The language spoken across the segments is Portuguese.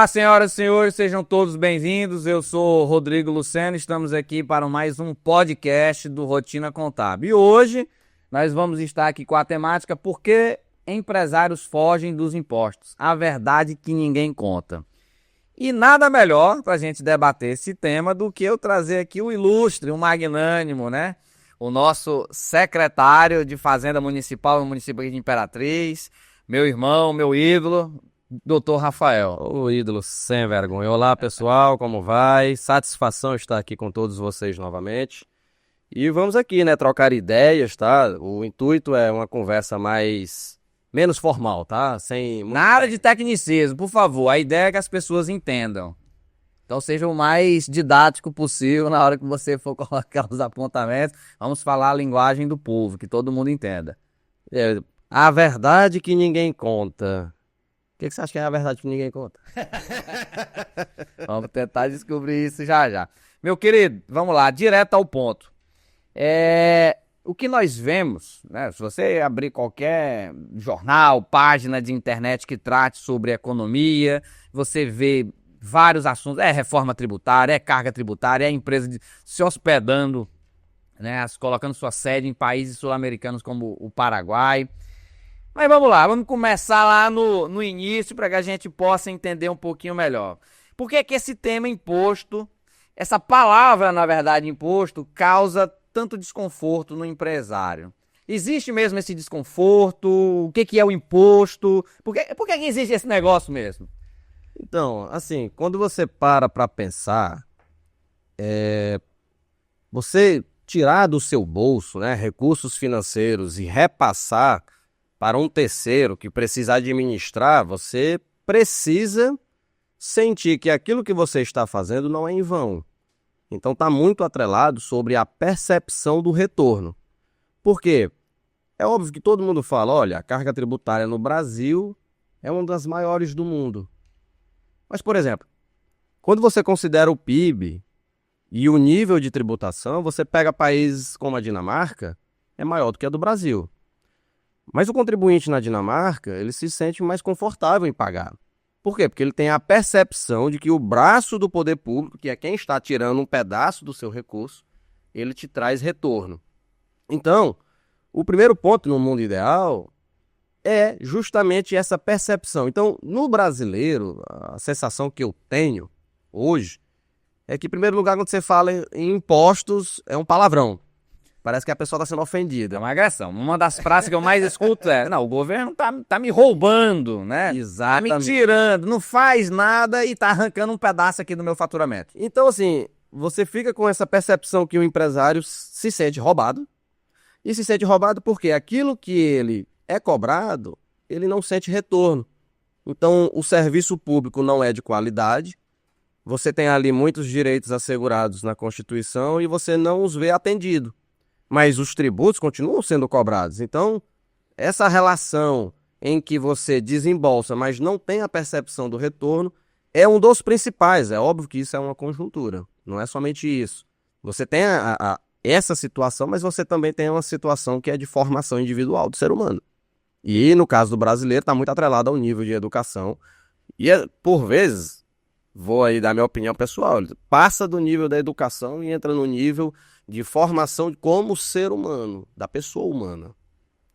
Olá, senhoras e senhores, sejam todos bem-vindos. Eu sou Rodrigo Luceno, estamos aqui para mais um podcast do Rotina Contábil. E hoje nós vamos estar aqui com a temática Por que empresários fogem dos impostos? A verdade que ninguém conta. E nada melhor para a gente debater esse tema do que eu trazer aqui o ilustre, o magnânimo, né? O nosso secretário de Fazenda Municipal no município de Imperatriz, meu irmão, meu ídolo, Dr. Rafael. O ídolo sem vergonha. Olá, pessoal, como vai? Satisfação estar aqui com todos vocês novamente. E vamos aqui, né, trocar ideias, tá? O intuito é uma conversa menos formal, tá? Sem Nada de tecnicismo, por favor. A ideia é que as pessoas entendam. Então seja o mais didático possível na hora que você for colocar os apontamentos. Vamos falar a linguagem do povo, que todo mundo entenda. A verdade que ninguém conta. O que você acha que é a verdade que ninguém conta? Vamos tentar descobrir isso já já. Meu querido, vamos lá, direto ao ponto. O que nós vemos, né? Se você abrir qualquer jornal, página de internet que trate sobre economia, você vê vários assuntos. É reforma tributária, é carga tributária, é empresa se hospedando, né? Colocando sua sede em países sul-americanos como o Paraguai. Mas vamos lá, vamos começar lá no início para que a gente possa entender um pouquinho melhor. Por que que esse tema imposto, essa palavra, na verdade, imposto, causa tanto desconforto no empresário? Existe mesmo esse desconforto? O que que é o imposto? Por que que existe esse negócio mesmo? Então, assim, quando você para pensar, você tirar do seu bolso, né, recursos financeiros e repassar para um terceiro que precisa administrar, você precisa sentir que aquilo que você está fazendo não é em vão. Então está muito atrelado sobre a percepção do retorno. Por quê? É óbvio que todo mundo fala, olha, a carga tributária no Brasil é uma das maiores do mundo. Mas, por exemplo, quando você considera o PIB e o nível de tributação, você pega países como a Dinamarca, é maior do que a do Brasil. Mas o contribuinte na Dinamarca, ele se sente mais confortável em pagar. Por quê? Porque ele tem a percepção de que o braço do poder público, que é quem está tirando um pedaço do seu recurso, ele te traz retorno. Então, o primeiro ponto no mundo ideal é justamente essa percepção. Então, no brasileiro, a sensação que eu tenho hoje é que, em primeiro lugar, quando você fala em impostos, é um palavrão. Parece que a pessoa está sendo ofendida. É uma agressão. Uma das frases que eu mais escuto é: não, o governo tá me roubando, né? Exatamente. Tá me tirando, não faz nada e tá arrancando um pedaço aqui do meu faturamento. Então, assim, você fica com essa percepção que o empresário se sente roubado. E se sente roubado porque aquilo que ele é cobrado, ele não sente retorno. Então, o serviço público não é de qualidade. Você tem ali muitos direitos assegurados na Constituição e você não os vê atendido. Mas os tributos continuam sendo cobrados. Então, essa relação em que você desembolsa, mas não tem a percepção do retorno, é um dos principais. É óbvio que isso é uma conjuntura, não é somente isso. Você tem essa situação, mas você também tem uma situação que é de formação individual do ser humano. E, no caso do brasileiro, está muito atrelado ao nível de educação. E, por vezes, vou aí dar minha opinião pessoal, passa do nível da educação e entra no nível de formação como ser humano, da pessoa humana.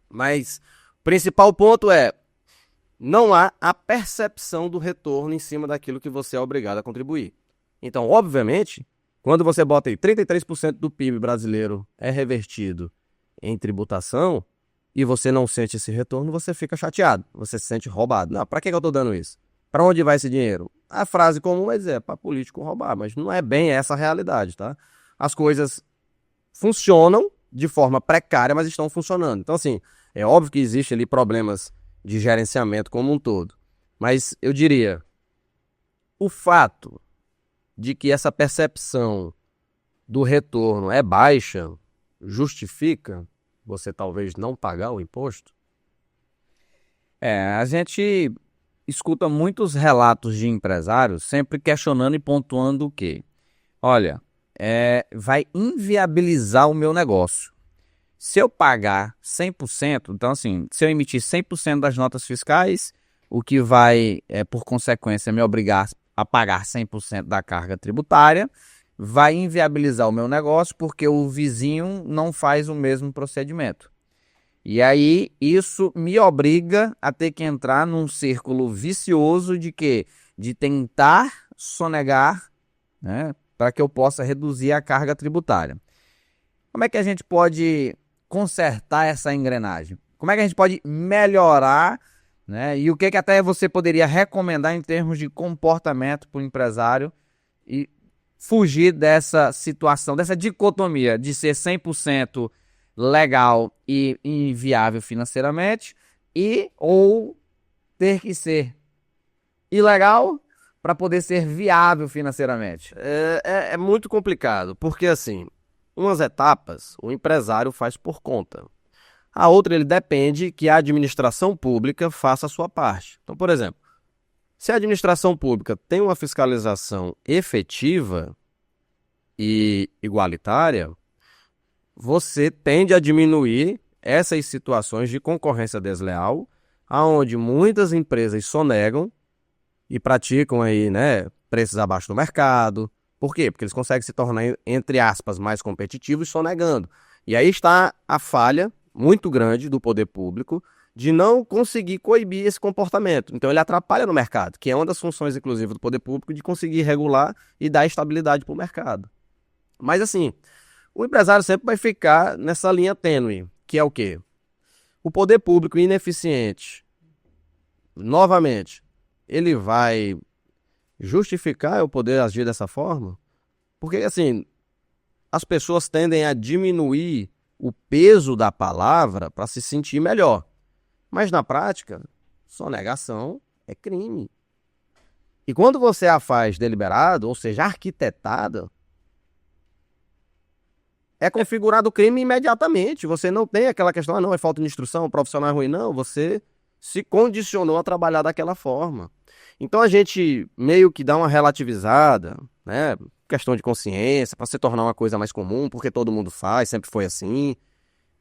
Mas o principal ponto é, não há a percepção do retorno em cima daquilo que você é obrigado a contribuir. Então, obviamente, quando você bota aí 33% do PIB brasileiro é revertido em tributação e você não sente esse retorno, você fica chateado, você se sente roubado. Não, para que eu estou dando isso? Para onde vai esse dinheiro? A frase comum vai dizer, é para político roubar, mas não é bem essa a realidade, tá? As coisas funcionam de forma precária, mas estão funcionando. Então, assim, é óbvio que existe ali problemas de gerenciamento como um todo. Mas eu diria, o fato de que essa percepção do retorno é baixa, justifica você talvez não pagar o imposto? A gente escuta muitos relatos de empresários sempre questionando e pontuando o quê? Olha, vai inviabilizar o meu negócio. Se eu pagar 100%, então assim, se eu emitir 100% das notas fiscais, o que vai, por consequência, me obrigar a pagar 100% da carga tributária, vai inviabilizar o meu negócio porque o vizinho não faz o mesmo procedimento. E aí isso me obriga a ter que entrar num círculo vicioso de quê? De tentar sonegar, né, para que eu possa reduzir a carga tributária. Como é que a gente pode consertar essa engrenagem? Como é que a gente pode melhorar, né? E o que até você poderia recomendar em termos de comportamento para o empresário e fugir dessa situação, dessa dicotomia de ser 100% legal e inviável financeiramente ou ter que ser ilegal para poder ser viável financeiramente? É muito complicado, porque assim, umas etapas o empresário faz por conta. A outra, ele depende que a administração pública faça a sua parte. Então, por exemplo, se a administração pública tem uma fiscalização efetiva e igualitária, você tende a diminuir essas situações de concorrência desleal, aonde muitas empresas sonegam e praticam aí, né, preços abaixo do mercado. Por quê? Porque eles conseguem se tornar, entre aspas, mais competitivos sonegando. E aí está a falha muito grande do poder público de não conseguir coibir esse comportamento. Então ele atrapalha no mercado, que é uma das funções, inclusive, do poder público, de conseguir regular e dar estabilidade para o mercado. Mas assim, o empresário sempre vai ficar nessa linha tênue, que é o quê? O poder público ineficiente, novamente, ele vai justificar eu poder agir dessa forma? Porque, assim, as pessoas tendem a diminuir o peso da palavra para se sentir melhor. Mas, na prática, sonegação é crime. E quando você a faz deliberado, ou seja, arquitetada, é configurado o crime imediatamente. Você não tem aquela questão, não, é falta de instrução, o profissional é ruim. Não, você se condicionou a trabalhar daquela forma. Então a gente meio que dá uma relativizada, né? Questão de consciência, para se tornar uma coisa mais comum, porque todo mundo faz, sempre foi assim.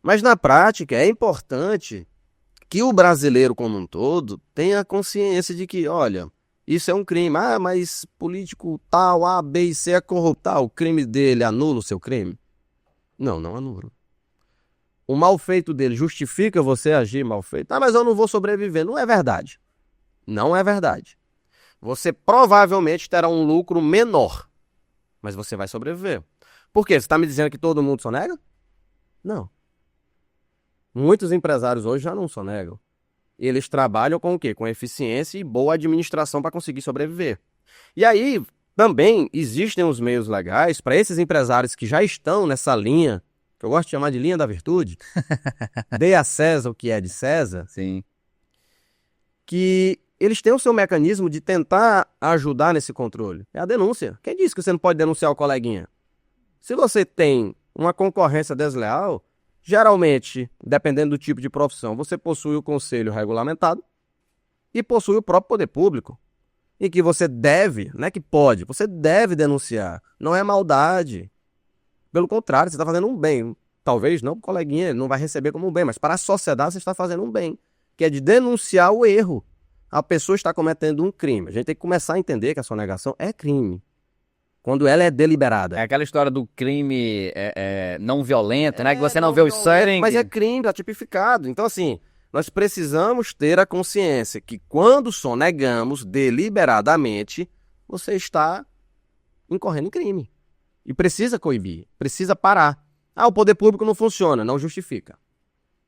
Mas na prática é importante que o brasileiro como um todo tenha consciência de que, olha, isso é um crime. Ah, mas político tal, A, B e C é corrupto. O crime dele anula o seu crime? Não, não anula. O mal feito dele justifica você agir mal feito? Ah, mas eu não vou sobreviver. Não é verdade. Não é verdade. Você provavelmente terá um lucro menor, mas você vai sobreviver. Por quê? Você está me dizendo que todo mundo sonega? Não. Muitos empresários hoje já não sonegam. Eles trabalham com o quê? Com eficiência e boa administração para conseguir sobreviver. E aí, também existem os meios legais para esses empresários que já estão nessa linha, que eu gosto de chamar de linha da virtude, dê a César o que é de César, Sim. que eles têm o seu mecanismo de tentar ajudar nesse controle. É a denúncia. Quem disse que você não pode denunciar o coleguinha? Se você tem uma concorrência desleal, geralmente, dependendo do tipo de profissão, você possui o conselho regulamentado e possui o próprio poder público, em que você deve, não é que pode, você deve denunciar. Não é maldade. Pelo contrário, você está fazendo um bem. Talvez não para o coleguinha, ele não vai receber como um bem, mas para a sociedade você está fazendo um bem, que é de denunciar o erro. A pessoa está cometendo um crime. A gente tem que começar a entender que a sonegação é crime, quando ela é deliberada. É aquela história do crime não violento, né? Que você não vê o sangue. Mas é crime, está tipificado. Então, assim, nós precisamos ter a consciência que quando sonegamos deliberadamente, você está incorrendo em crime. E precisa coibir, precisa parar. Ah, o poder público não funciona, não justifica.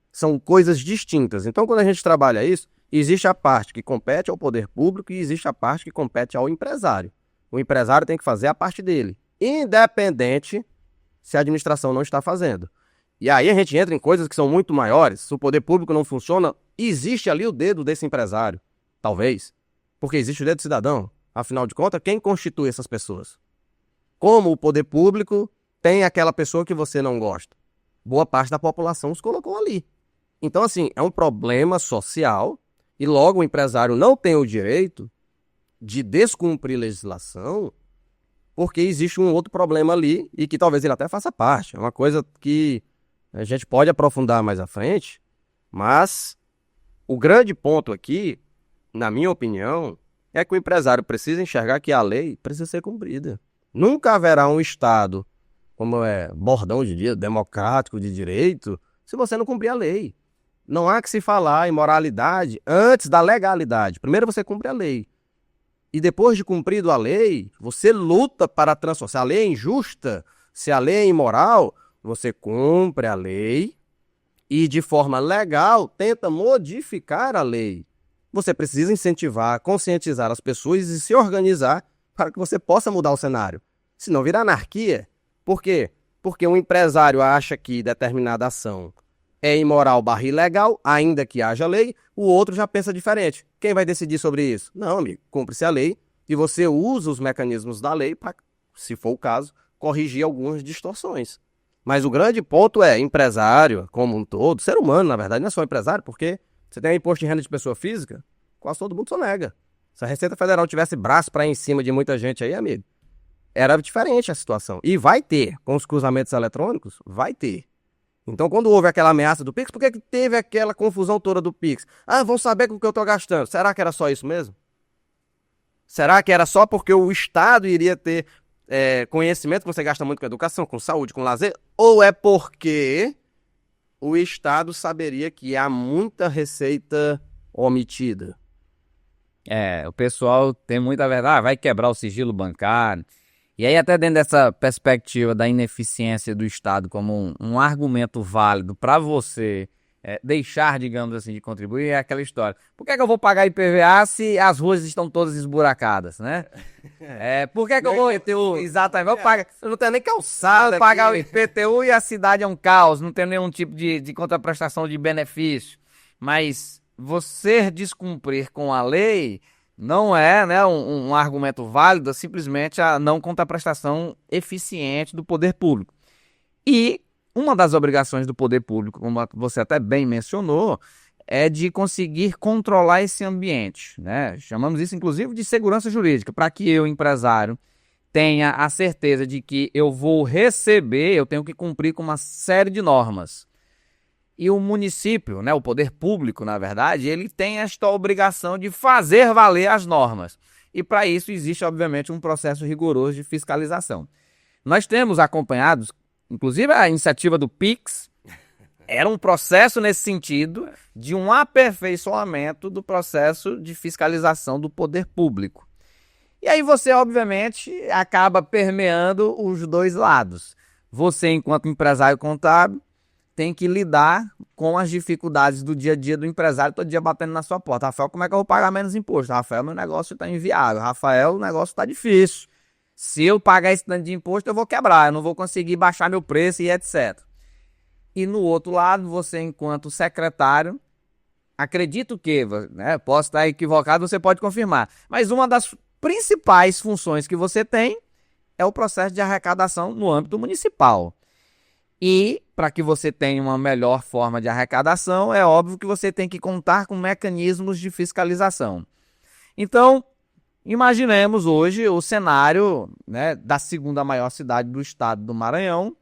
São coisas distintas. Então, quando a gente trabalha isso, existe a parte que compete ao poder público e existe a parte que compete ao empresário. O empresário tem que fazer a parte dele, independente se a administração não está fazendo. E aí a gente entra em coisas que são muito maiores. Se o poder público não funciona, existe ali o dedo desse empresário. Talvez. Porque existe o dedo do cidadão. Afinal de contas, quem constitui essas pessoas? Como o poder público tem aquela pessoa que você não gosta? Boa parte da população os colocou ali. Então, assim, é um problema social e logo o empresário não tem o direito de descumprir legislação porque existe um outro problema ali e que talvez ele até faça parte. É uma coisa que a gente pode aprofundar mais à frente, mas o grande ponto aqui, na minha opinião, é que o empresário precisa enxergar que a lei precisa ser cumprida. Nunca haverá um Estado, como é bordão de dia, democrático de direito, se você não cumprir a lei. Não há que se falar em moralidade antes da legalidade. Primeiro você cumpre a lei. E depois de cumprido a lei, você luta para transformar. Se a lei é injusta, se a lei é imoral, você cumpre a lei e de forma legal tenta modificar a lei. Você precisa incentivar, conscientizar as pessoas e se organizar para que você possa mudar o cenário. Senão vira anarquia. Por quê? Porque um empresário acha que determinada ação é imoral barra ilegal, ainda que haja lei, o outro já pensa diferente. Quem vai decidir sobre isso? Não, amigo, cumpre-se a lei e você usa os mecanismos da lei para, se for o caso, corrigir algumas distorções. Mas o grande ponto é empresário, como um todo, ser humano, na verdade, não é só empresário, porque você tem imposto de renda de pessoa física, quase todo mundo sonega. Se a Receita Federal tivesse braço para ir em cima de muita gente aí, amigo, era diferente a situação. E vai ter, com os cruzamentos eletrônicos, vai ter. Então, quando houve aquela ameaça do Pix, por que teve aquela confusão toda do Pix? Ah, vão saber com o que eu estou gastando. Será que era só isso mesmo? Será que era só porque o Estado iria ter conhecimento que você gasta muito com educação, com saúde, com lazer? Ou é porque o Estado saberia que há muita receita omitida? O pessoal tem muita verdade, vai quebrar o sigilo bancário. E aí, até dentro dessa perspectiva da ineficiência do Estado como um argumento válido para você deixar, digamos assim, de contribuir, é aquela história. Por que eu vou pagar IPVA se as ruas estão todas esburacadas, né? Por que eu vou... IPTU. Exatamente, vou pagar... Eu não tenho nem calçada. Vou pagar o IPTU e a cidade é um caos, não tem nenhum tipo de contraprestação de benefício. Mas você descumprir com a lei... não é, né, um argumento válido, simplesmente a não contraprestação eficiente do poder público. E uma das obrigações do poder público, como você até bem mencionou, é de conseguir controlar esse ambiente, né? Chamamos isso, inclusive, de segurança jurídica, para que eu, empresário, tenha a certeza de que eu vou receber, eu tenho que cumprir com uma série de normas. E o município, né, o poder público, na verdade, ele tem esta obrigação de fazer valer as normas. E para isso existe, obviamente, um processo rigoroso de fiscalização. Nós temos acompanhado, inclusive a iniciativa do Pix, era um processo nesse sentido de um aperfeiçoamento do processo de fiscalização do poder público. E aí você, obviamente, acaba permeando os dois lados. Você, enquanto empresário contábil, tem que lidar com as dificuldades do dia a dia do empresário, todo dia batendo na sua porta. Rafael, como é que eu vou pagar menos imposto? Rafael, meu negócio está inviável. Rafael, o negócio está difícil. Se eu pagar esse tanto de imposto, eu vou quebrar. Eu não vou conseguir baixar meu preço e etc. E no outro lado, você, enquanto secretário, acredito que, né, posso estar equivocado, você pode confirmar. Mas uma das principais funções que você tem é o processo de arrecadação no âmbito municipal. E, para que você tenha uma melhor forma de arrecadação, é óbvio que você tem que contar com mecanismos de fiscalização. Então, imaginemos hoje o cenário, né, da segunda maior cidade do estado do Maranhão.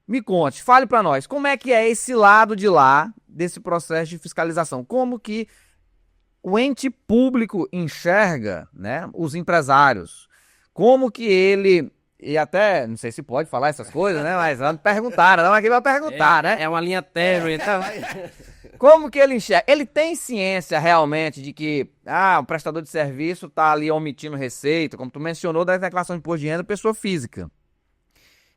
Me conte, fale para nós, como é que é esse lado de lá desse processo de fiscalização? Como que o ente público enxerga, né, os empresários? Como que ele... E até, não sei se pode falar essas coisas, né? Mas vamos perguntar, não aqui vai perguntar, né? É uma linha tênue, então. Como que ele enxerga? Ele tem ciência realmente de que o prestador de serviço está ali omitindo receita, como tu mencionou, da declaração de imposto de renda pessoa física.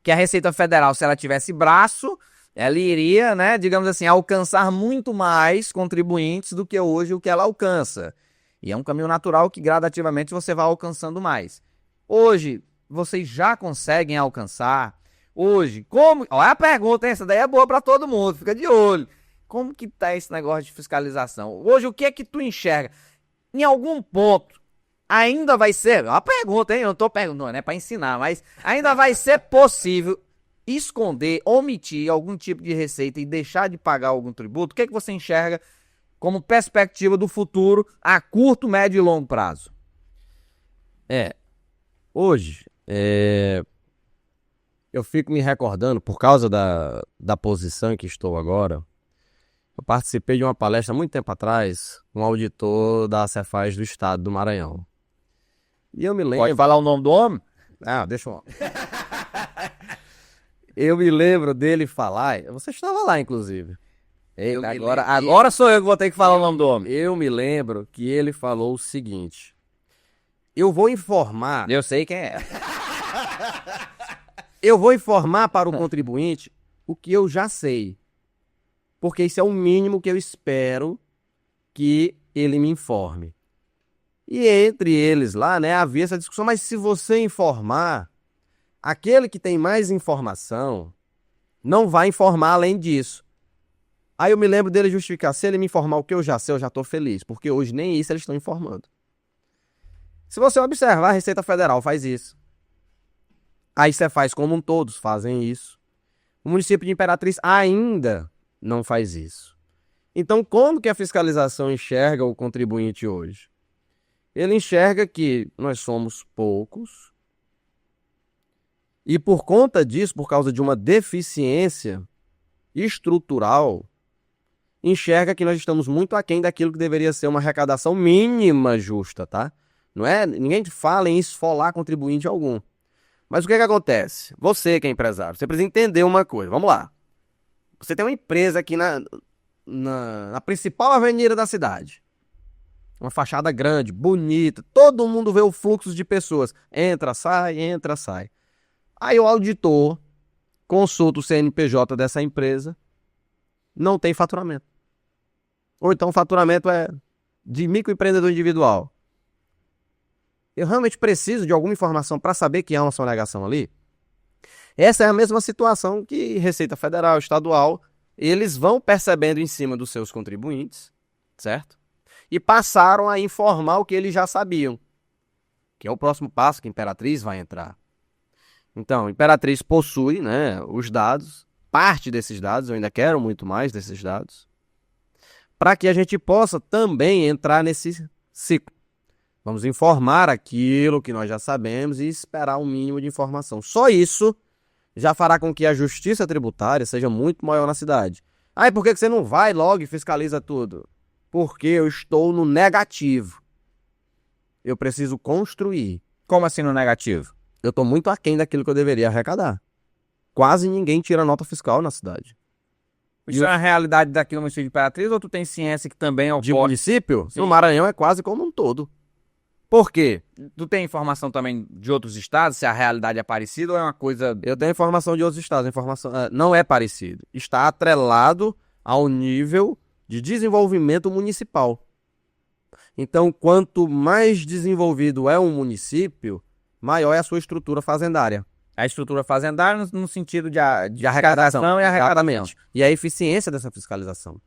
Que a Receita Federal, se ela tivesse braço, ela iria, né, digamos assim, alcançar muito mais contribuintes do que hoje o que ela alcança. E é um caminho natural que gradativamente você vai alcançando mais. Hoje, vocês já conseguem alcançar? Hoje, como... Olha a pergunta, essa daí é boa para todo mundo, fica de olho. Como que tá esse negócio de fiscalização? Hoje, o que é que tu enxerga? Em algum ponto, ainda vai ser... Uma pergunta, hein? Eu não tô perguntando, não é para ensinar, mas ainda vai ser possível esconder, omitir algum tipo de receita e deixar de pagar algum tributo? O que é que você enxerga como perspectiva do futuro a curto, médio e longo prazo? Hoje, eu fico me recordando, por causa da posição em que estou agora, eu participei de uma palestra há muito tempo atrás com um auditor da Cefaz do estado do Maranhão. E eu me lembro... Pode falar o nome do homem? Ah, deixa eu... Eu me lembro dele falar... Você estava lá, inclusive. Agora sou eu que vou ter que falar o nome do homem. Eu me lembro que ele falou o seguinte: eu vou informar... Eu sei quem é. Eu vou informar para o contribuinte o que eu já sei. Porque isso é o mínimo que eu espero que ele me informe. E entre eles lá, né, havia essa discussão, mas se você informar, aquele que tem mais informação não vai informar além disso. Aí eu me lembro dele justificar, se ele me informar o que eu já sei, eu já estou feliz, porque hoje nem isso eles estão informando. Se você observar, a Receita Federal faz isso. Aí você faz como todos fazem isso. O município de Imperatriz ainda não faz isso. Então, como que a fiscalização enxerga o contribuinte hoje? Ele enxerga que nós somos poucos e por conta disso, por causa de uma deficiência estrutural, enxerga que nós estamos muito aquém daquilo que deveria ser uma arrecadação mínima justa, tá? Não é? Ninguém fala em esfolar contribuinte algum. Mas o que acontece? Você que é empresário, você precisa entender uma coisa. Vamos lá. Você tem uma empresa aqui na principal avenida da cidade. Uma fachada grande, bonita. Todo mundo vê o fluxo de pessoas. Entra, sai, entra, sai. Aí o auditor consulta o CNPJ dessa empresa. Não tem faturamento. Ou então o faturamento é de microempreendedor individual. Eu realmente preciso de alguma informação para saber que há uma sonegação ali? Essa é a mesma situação que Receita Federal, Estadual, eles vão percebendo em cima dos seus contribuintes, certo? E passaram a informar o que eles já sabiam, que é o próximo passo que a Imperatriz vai entrar. Então, a Imperatriz possui, né, os dados, parte desses dados, eu ainda quero muito mais desses dados, para que a gente possa também entrar nesse ciclo. Vamos informar aquilo que nós já sabemos e esperar um mínimo de informação. Só isso já fará com que a justiça tributária seja muito maior na cidade. Ah, e por que você não vai logo e fiscaliza tudo? Porque eu estou no negativo. Eu preciso construir. Como assim no negativo? Eu estou muito aquém daquilo que eu deveria arrecadar. Quase ninguém tira nota fiscal na cidade. Isso é uma realidade daqui no município de Imperatriz ou tu tem ciência que também ocorre? De município? Sim. No Maranhão é quase como um todo. Por quê? Tu tem informação também de outros estados, se a realidade é parecida ou é uma coisa... Eu tenho informação de outros estados, a informação não é parecido. Está atrelado ao nível de desenvolvimento municipal. Então, quanto mais desenvolvido é um município, maior é a sua estrutura fazendária. A estrutura fazendária no sentido de arrecadação e arrecadamento. E a eficiência dessa fiscalização.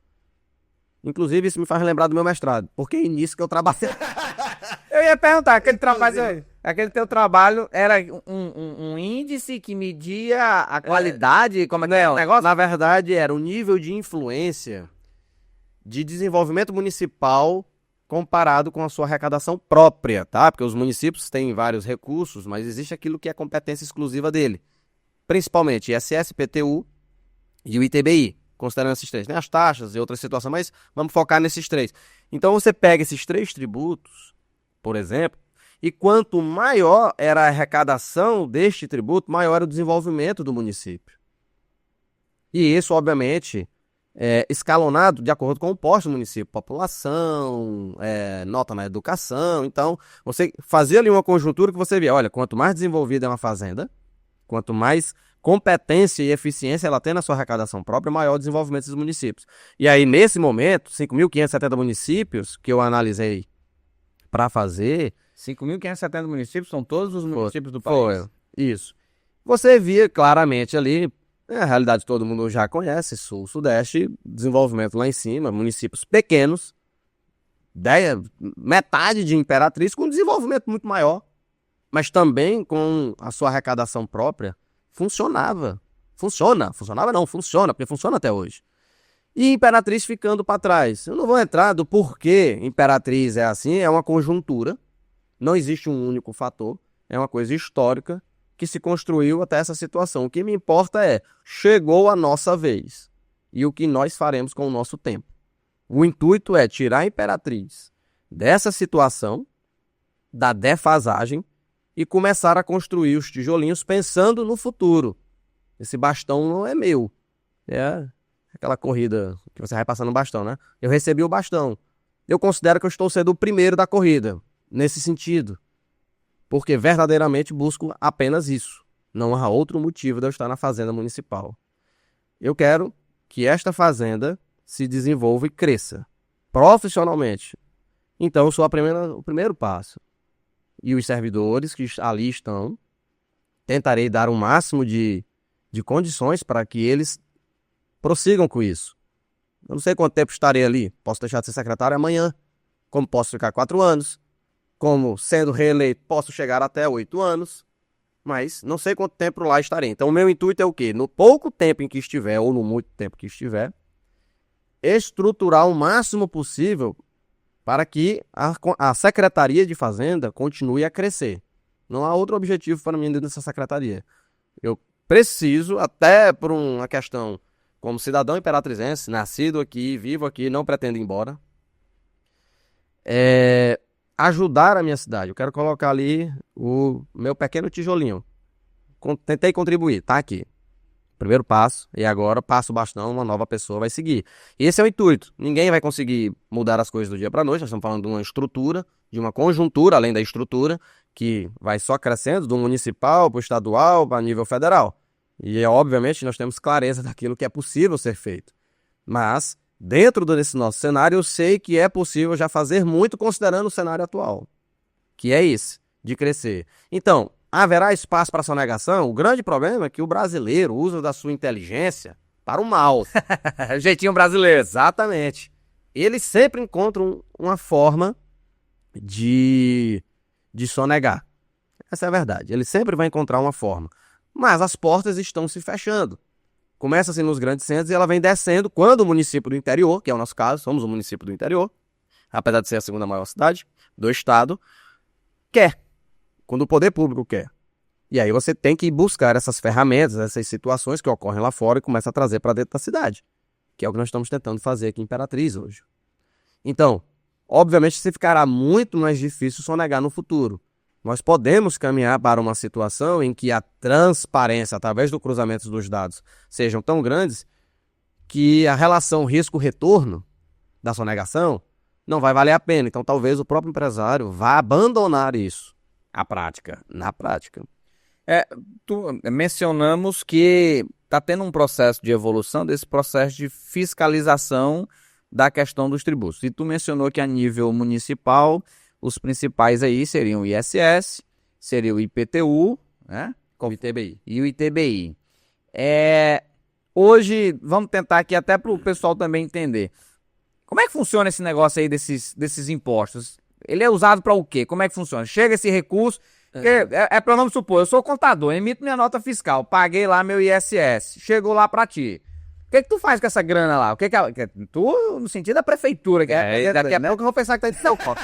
Inclusive, isso me faz lembrar do meu mestrado, porque é nisso que eu trabalhei. Eu ia perguntar, aquele teu trabalho era um índice que media a qualidade? Como é que é o negócio? Na verdade, era o nível de influência de desenvolvimento municipal comparado com a sua arrecadação própria, tá? Porque os municípios têm vários recursos, mas existe aquilo que é competência exclusiva dele. Principalmente ISS, PTU e o ITBI, considerando esses três. Tem as taxas e outras situações, mas vamos focar nesses três. Então você pega esses três tributos, por exemplo, e quanto maior era a arrecadação deste tributo, maior era o desenvolvimento do município. E isso, obviamente, é escalonado de acordo com o porte do município, população, nota na educação. Então, você fazia ali uma conjuntura que você via, olha, quanto mais desenvolvida é uma fazenda, quanto mais competência e eficiência ela tem na sua arrecadação própria, maior o desenvolvimento dos municípios. E aí, nesse momento, 5.570 municípios que eu analisei para fazer... 5.570 municípios são todos os municípios do país? Foi, isso. Você via claramente ali... A realidade todo mundo já conhece, sul, sudeste, desenvolvimento lá em cima, municípios pequenos, metade de Imperatriz com desenvolvimento muito maior, mas também com a sua arrecadação própria, funciona, porque funciona até hoje. E Imperatriz ficando para trás. Eu não vou entrar do porquê Imperatriz é assim, é uma conjuntura, não existe um único fator, é uma coisa histórica, que se construiu até essa situação. O que me importa é, chegou a nossa vez. E o que nós faremos com o nosso tempo. O intuito é tirar a Imperatriz dessa situação da defasagem e começar a construir os tijolinhos pensando no futuro. Esse bastão não é meu. É aquela corrida que você vai passando o bastão, né? Eu recebi o bastão. Eu considero que eu estou sendo o primeiro da corrida, nesse sentido. Porque verdadeiramente busco apenas isso. Não há outro motivo de eu estar na fazenda municipal. Eu quero que esta fazenda se desenvolva e cresça profissionalmente. Então, eu sou o primeiro passo. E os servidores que ali estão, tentarei dar o máximo de condições para que eles prossigam com isso. Eu não sei quanto tempo estarei ali. Posso deixar de ser secretário amanhã. Como posso ficar 4 anos. Como, sendo reeleito, posso chegar até 8 anos. Mas não sei quanto tempo lá estarei. Então, o meu intuito é o quê? No pouco tempo em que estiver, ou no muito tempo que estiver, estruturar o máximo possível para que a Secretaria de Fazenda continue a crescer. Não há outro objetivo para mim dentro dessa secretaria. Eu preciso, até por uma questão como cidadão imperatrizense, nascido aqui, vivo aqui, não pretendo ir embora, ajudar a minha cidade. Eu quero colocar ali o meu pequeno tijolinho. Tentei contribuir, tá aqui. Primeiro passo, e agora passo o bastão, uma nova pessoa vai seguir. Esse é o intuito. Ninguém vai conseguir mudar as coisas do dia para a noite. Nós estamos falando de uma estrutura, de uma conjuntura, além da estrutura, que vai só crescendo do municipal para o estadual, para nível federal. E, obviamente, nós temos clareza daquilo que é possível ser feito. Mas, dentro desse nosso cenário, eu sei que é possível já fazer muito considerando o cenário atual, que é esse, de crescer. Então, haverá espaço para sonegação? O grande problema é que o brasileiro usa da sua inteligência para o mal. Jeitinho brasileiro. Exatamente. Eles sempre encontram uma forma de sonegar. Essa é a verdade. Ele sempre vai encontrar uma forma. Mas as portas estão se fechando. Começa-se nos grandes centros e ela vem descendo quando o município do interior, que é o nosso caso, somos um município do interior, apesar de ser a segunda maior cidade do estado, quer. Quando o poder público quer. E aí você tem que buscar essas ferramentas, essas situações que ocorrem lá fora e começa a trazer para dentro da cidade. Que é o que nós estamos tentando fazer aqui em Imperatriz hoje. Então, obviamente, se ficará muito mais difícil sonegar no futuro. Nós podemos caminhar para uma situação em que a transparência, através do cruzamento dos dados, sejam tão grandes que a relação risco-retorno da sonegação não vai valer a pena. Então, talvez o próprio empresário vá abandonar isso. Na prática. Mencionamos que está tendo um processo de evolução desse processo de fiscalização da questão dos tributos. E tu mencionou que a nível municipal, os principais aí seriam o ISS, seria o IPTU, né? Com o ITBI. E o ITBI. Hoje, vamos tentar aqui até para o pessoal também entender. Como é que funciona esse negócio aí desses impostos? Ele é usado para o quê? Como é que funciona? Chega esse recurso, para não supor, eu sou contador, emito minha nota fiscal, paguei lá meu ISS, chegou lá para ti. O que tu faz com essa grana lá? O que tu, no sentido da prefeitura, daqui a pouco eu vou pensar que tá dentro do seu copo.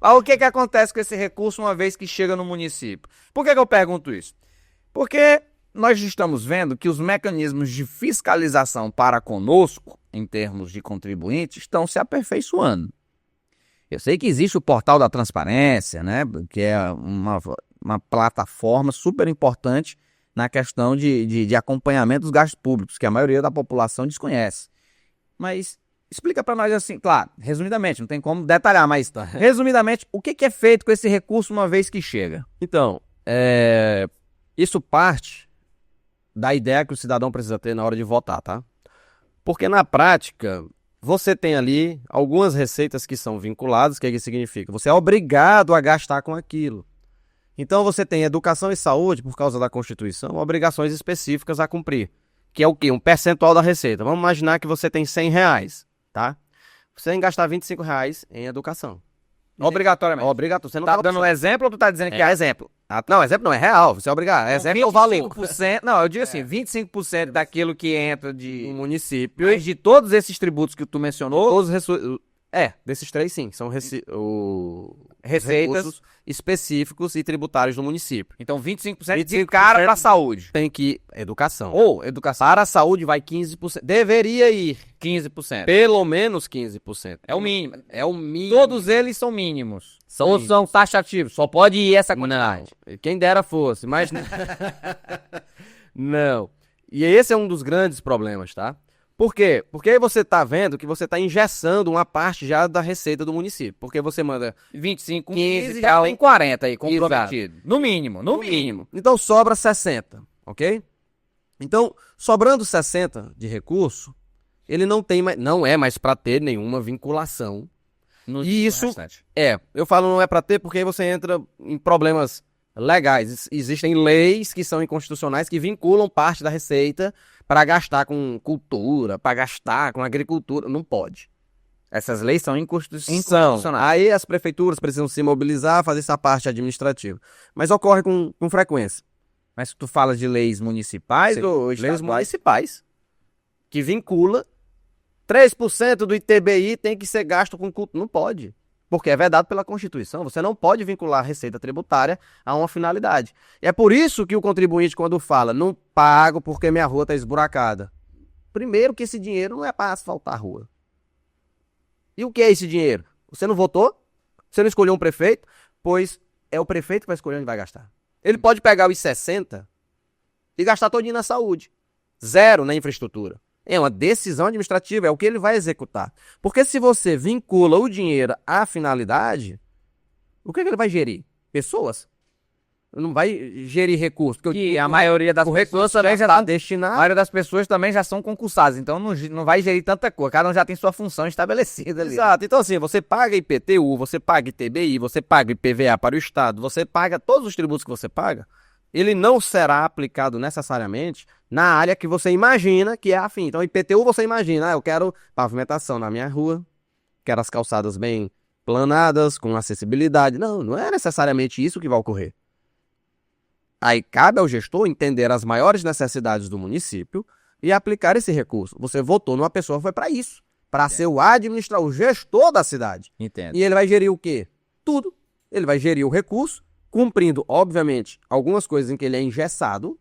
Mas o que acontece com esse recurso uma vez que chega no município? Por que eu pergunto isso? Porque nós estamos vendo que os mecanismos de fiscalização para conosco, em termos de contribuintes, estão se aperfeiçoando. Eu sei que existe o portal da transparência, né, que é uma plataforma super importante na questão de acompanhamento dos gastos públicos, que a maioria da população desconhece. Mas explica para nós assim, claro, resumidamente, não tem como detalhar, mas resumidamente, o que é feito com esse recurso uma vez que chega? Então, isso parte da ideia que o cidadão precisa ter na hora de votar, tá? Porque na prática, você tem ali algumas receitas que são vinculadas. O que isso significa? Você é obrigado a gastar com aquilo. Então você tem educação e saúde, por causa da Constituição, obrigações específicas a cumprir. Que é o quê? Um percentual da receita. Vamos imaginar que você tem R$100, tá? Você tem que gastar R$25 em educação. Obrigatoriamente. Obrigatório. Você não tá dando um exemplo ou tu tá dizendo que é exemplo? Não, exemplo não, é real. Você é obrigado. Exemplo é o valor. 25%, não, eu digo assim, 25% daquilo que entra de município. Mas de todos esses tributos que tu mencionou, Todos Desses três sim, são Receitas. recursos específicos e tributários do município. Então 25% de 25% cara pra saúde. Tem que educação. Ou educação, Para a saúde vai 15%. Deveria ir 15%. pelo menos 15%. É o mínimo. É o mínimo. Todos eles são mínimos. São Ou mínimos. são taxativos. Só pode ir essa quantidade. Não, quem dera fosse, mas não. E esse é um dos grandes problemas, tá? Por quê? Porque aí você tá vendo que você tá engessando uma parte já da receita do município. Porque você manda 25, 15, 15 já tem 40 aí Exato. comprometido. No mínimo, no mínimo. Então sobra 60, ok? Então, sobrando 60 de recurso, ele não tem mais, não é mais para ter nenhuma vinculação. No E isso restante. eu falo não é para ter porque aí você entra em problemas legais. Existem leis que são inconstitucionais que vinculam parte da receita para gastar com cultura, para gastar com agricultura. Não pode. Essas leis são inconstitucionais. Aí as prefeituras precisam se mobilizar, fazer essa parte administrativa. Mas ocorre com frequência. Mas tu fala de leis municipais Sim, ou leis estaduais? municipais que vincula 3% do ITBI tem que ser gasto com cultura. Não pode. Porque é vedado pela Constituição. Você não pode vincular a receita tributária a uma finalidade. E é por isso que o contribuinte, quando fala, não pago porque minha rua está esburacada. Primeiro que esse dinheiro não é para asfaltar a rua. E o que é esse dinheiro? Você não votou? Você não escolheu um prefeito? Pois é o prefeito que vai escolher onde vai gastar. Ele pode pegar os 60 e gastar todinho na saúde. Zero na infraestrutura. É uma decisão administrativa, é o que ele vai executar. Porque se você vincula o dinheiro à finalidade, o que ele vai gerir? Pessoas. Não vai gerir recursos. Que a maioria das pessoas também já está tá destinado. A maioria das pessoas também já são concursadas, então não vai gerir tanta coisa. Cada um já tem sua função estabelecida ali. Exato. Então, assim, você paga IPTU, você paga ITBI, você paga IPVA para o Estado, você paga todos os tributos que você paga, ele não será aplicado necessariamente na área que você imagina que é afim. Então, IPTU você imagina, eu quero pavimentação na minha rua, quero as calçadas bem planadas, com acessibilidade. Não, não é necessariamente isso que vai ocorrer. Aí cabe ao gestor entender as maiores necessidades do município e aplicar esse recurso. Você votou numa pessoa que foi para isso, para ser o gestor da cidade. Entendo. E ele vai gerir o quê? Tudo. Ele vai gerir o recurso, cumprindo, obviamente, algumas coisas em que ele é engessado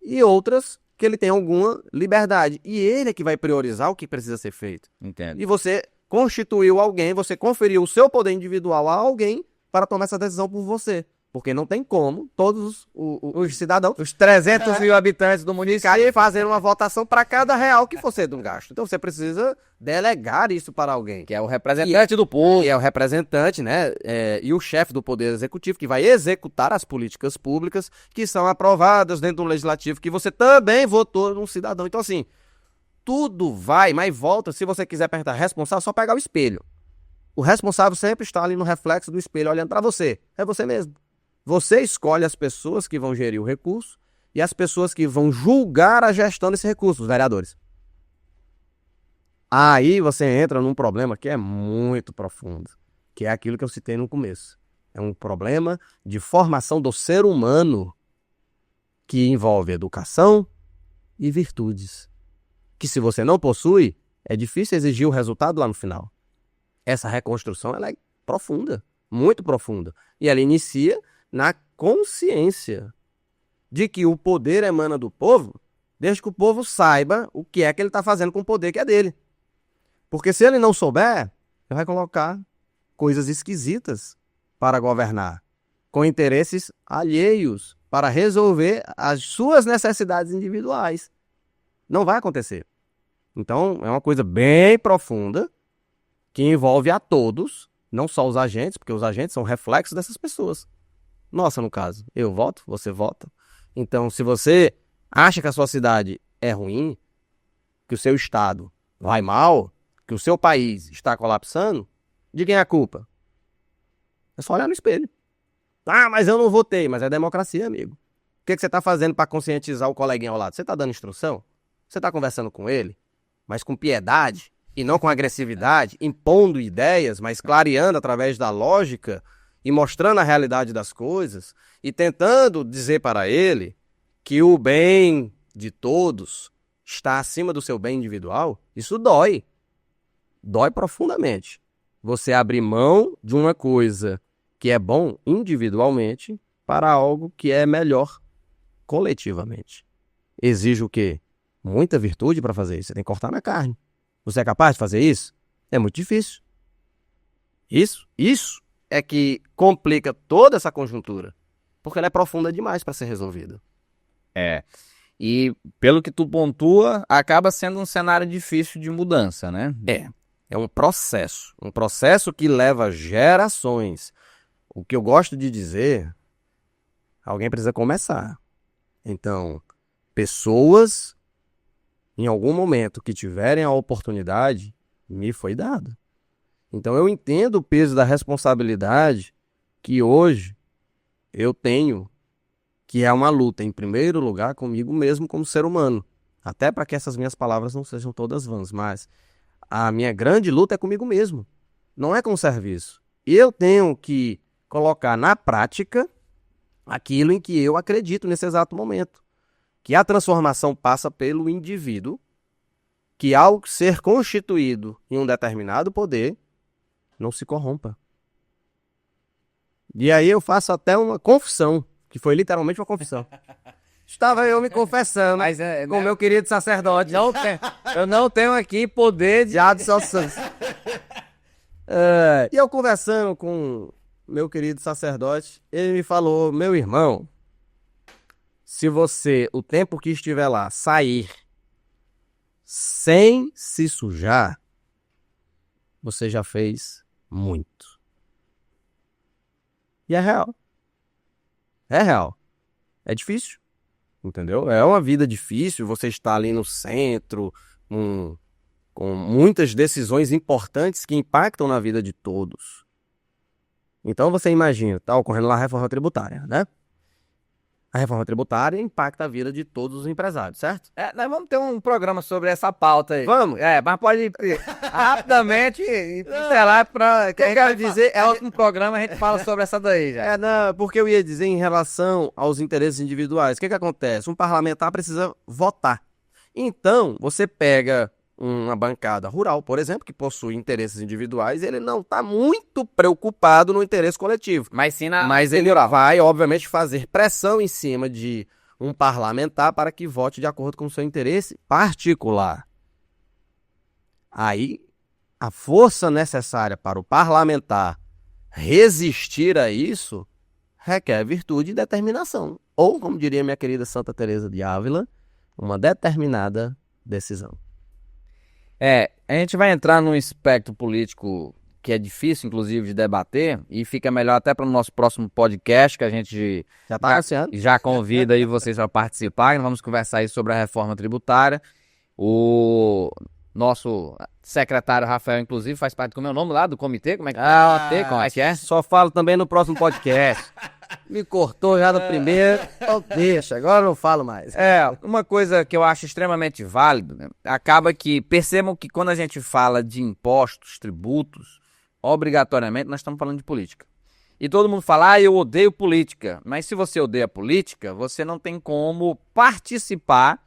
e outras que ele tem alguma liberdade. E ele é que vai priorizar o que precisa ser feito. Entendo. E você constituiu alguém, você conferiu o seu poder individual a alguém para tomar essa decisão por você. Porque não tem como todos os cidadãos Os 300 mil habitantes do município ficarem fazendo uma votação para cada real que for ser de um gasto. Então você precisa delegar isso para alguém. que é o representante do povo. Que é o representante, né? E o chefe do Poder Executivo, que vai executar as políticas públicas que são aprovadas dentro do Legislativo, que você também votou num cidadão. Então, assim, tudo vai, mas volta. Se você quiser perguntar responsável, é só pegar o espelho. O responsável sempre está ali no reflexo do espelho, olhando para você. É você mesmo. Você escolhe as pessoas que vão gerir o recurso e as pessoas que vão julgar a gestão desse recurso, os vereadores. Aí você entra num problema que é muito profundo, que é aquilo que eu citei no começo. É um problema de formação do ser humano que envolve educação e virtudes. Que se você não possui, é difícil exigir o resultado lá no final. Essa reconstrução ela é profunda, muito profunda. E ela inicia na consciência de que o poder emana do povo, desde que o povo saiba o que é que ele está fazendo com o poder que é dele. Porque se ele não souber, ele vai colocar coisas esquisitas para governar, com interesses alheios, para resolver as suas necessidades individuais. Não vai acontecer. Então, é uma coisa bem profunda, que envolve a todos, não só os agentes, porque os agentes são reflexos dessas pessoas. Nossa, no caso, eu voto, você vota. Então, se você acha que a sua cidade é ruim, que o seu estado vai mal, que o seu país está colapsando, de quem é a culpa? É só olhar no espelho. Ah, mas eu não votei. Mas é democracia, amigo. O que você está fazendo para conscientizar o coleguinha ao lado? Você está dando instrução? Você está conversando com ele? Mas com piedade e não com agressividade, impondo ideias, mas clareando através da lógica e mostrando a realidade das coisas e tentando dizer para ele que o bem de todos está acima do seu bem individual. Isso dói. Dói profundamente. você abrir mão de uma coisa que é bom individualmente para algo que é melhor coletivamente. Exige o quê? Muita virtude para fazer isso. Você tem que cortar na carne. Você é capaz de fazer isso? É muito difícil. Isso é que complica toda essa conjuntura, porque ela é profunda demais para ser resolvida. E pelo que tu pontua, acaba sendo um cenário difícil de mudança, né? É um processo que leva gerações. O que eu gosto de dizer, alguém precisa começar. Então, pessoas, em algum momento que tiverem a oportunidade, me foi dado. Então, eu entendo o peso da responsabilidade que hoje eu tenho, que é uma luta, em primeiro lugar, comigo mesmo como ser humano. Até para que essas minhas palavras não sejam todas vãs, mas a minha grande luta é comigo mesmo. Não é com o serviço. E eu tenho que colocar na prática aquilo em que eu acredito nesse exato momento. Que a transformação passa pelo indivíduo, que ao ser constituído em um determinado poder, não se corrompa. E aí eu faço até uma confissão, que foi literalmente uma confissão. Estava eu me confessando com o meu querido sacerdote. Eu não tenho aqui poder de adsorção. E eu conversando com meu querido sacerdote, ele me falou: meu irmão, se você, o tempo que estiver lá, sair sem se sujar, você já fez muito. E é real. É real. É difícil. Entendeu? É uma vida difícil, você está ali no centro, com muitas decisões importantes que impactam na vida de todos. Então você imagina, tá ocorrendo lá a reforma tributária, né? A reforma tributária impacta a vida de todos os empresários, certo? Nós vamos ter um programa sobre essa pauta aí. Vamos? Mas pode rapidamente pincelar para... que eu quero dizer é outro programa, a gente fala sobre essa daí já. Não, porque eu ia dizer em relação aos interesses individuais. O que acontece? Um parlamentar precisa votar. Então, você pega uma bancada rural, por exemplo, que possui interesses individuais, ele não está muito preocupado no interesse coletivo. Mas ele vai, obviamente, fazer pressão em cima de um parlamentar para que vote de acordo com o seu interesse particular. Aí, a força necessária para o parlamentar resistir a isso requer virtude e determinação. Ou, como diria minha querida Santa Teresa de Ávila, uma determinada decisão. A gente vai entrar num espectro político que é difícil, inclusive, de debater, e fica melhor até para o nosso próximo podcast, que a gente já convida aí vocês para participarem. Vamos conversar aí sobre a reforma tributária. O nosso secretário Rafael, inclusive, faz parte do meu nome lá, do comitê. Como é que é? Só falo também no próximo podcast. Me cortou já no primeiro, então deixa, agora eu não falo mais. Uma coisa que eu acho extremamente válida, né? Acaba que, percebam que quando a gente fala de impostos, tributos, obrigatoriamente nós estamos falando de política. E todo mundo fala, eu odeio política. Mas se você odeia política, você não tem como participar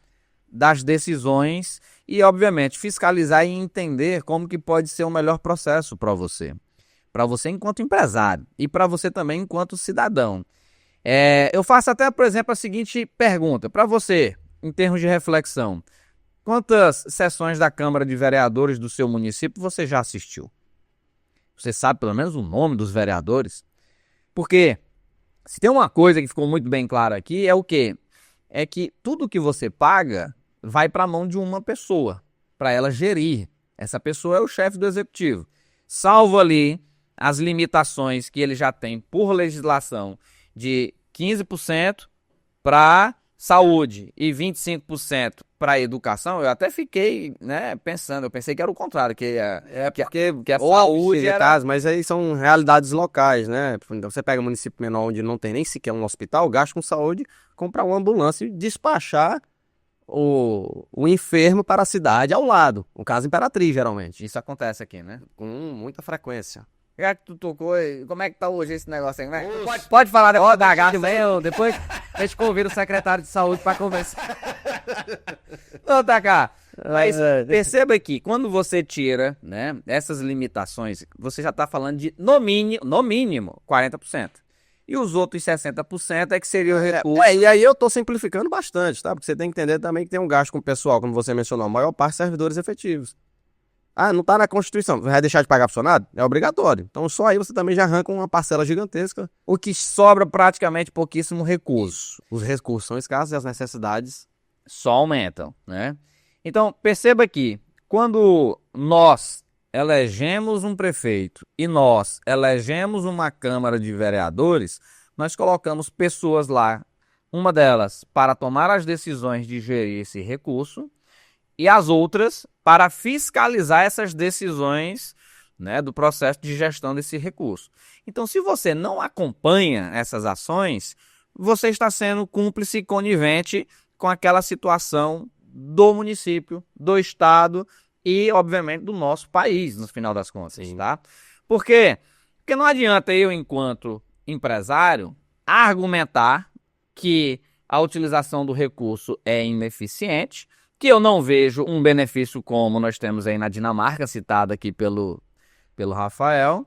das decisões e, obviamente, fiscalizar e entender como que pode ser o melhor processo para você. Para você enquanto empresário e para você também enquanto cidadão. Eu faço até, por exemplo, a seguinte pergunta para você, em termos de reflexão. Quantas sessões da Câmara de Vereadores do seu município você já assistiu? Você sabe pelo menos o nome dos vereadores? Porque se tem uma coisa que ficou muito bem clara aqui, é o quê? É que tudo que você paga vai para a mão de uma pessoa, para ela gerir. Essa pessoa é o chefe do executivo. Salvo ali as limitações que ele já tem por legislação de 15% para saúde e 25% para educação, eu até fiquei, pensando, eu pensei que era o contrário, que a saúde era... Mas aí são realidades locais, né? Então você pega um município menor onde não tem nem sequer um hospital, gasta com saúde, comprar uma ambulância e despachar o enfermo para a cidade ao lado, no caso Imperatriz, geralmente. Isso acontece aqui, né? Com muita frequência. Já que tu tocou, como é que tá hoje esse negócio aí? Pode falar depois da gata. Depois a gente convida o secretário de saúde para conversar. Ô, Taká, Mas perceba que quando você tira, né, essas limitações, você já está falando de, no mínimo, 40%. E os outros 60% é que seria o recurso. E aí eu estou simplificando bastante, tá? Porque você tem que entender também que tem um gasto com o pessoal, como você mencionou, a maior parte servidores efetivos. Ah, não está na Constituição, vai deixar de pagar funcionário? É obrigatório. Então só aí você também já arranca uma parcela gigantesca. O que sobra praticamente pouquíssimo recurso. Os recursos são escassos e as necessidades só aumentam, né? Então, perceba que quando nós elegemos um prefeito e nós elegemos uma Câmara de Vereadores, nós colocamos pessoas lá, uma delas para tomar as decisões de gerir esse recurso e as outras para fiscalizar essas decisões, né, do processo de gestão desse recurso. Então, se você não acompanha essas ações, você está sendo cúmplice e conivente com aquela situação do município, do estado e, obviamente, do nosso país, no final das contas, tá? Por quê? Porque não adianta eu, enquanto empresário, argumentar que a utilização do recurso é ineficiente, que eu não vejo um benefício como nós temos aí na Dinamarca, citado aqui pelo Rafael,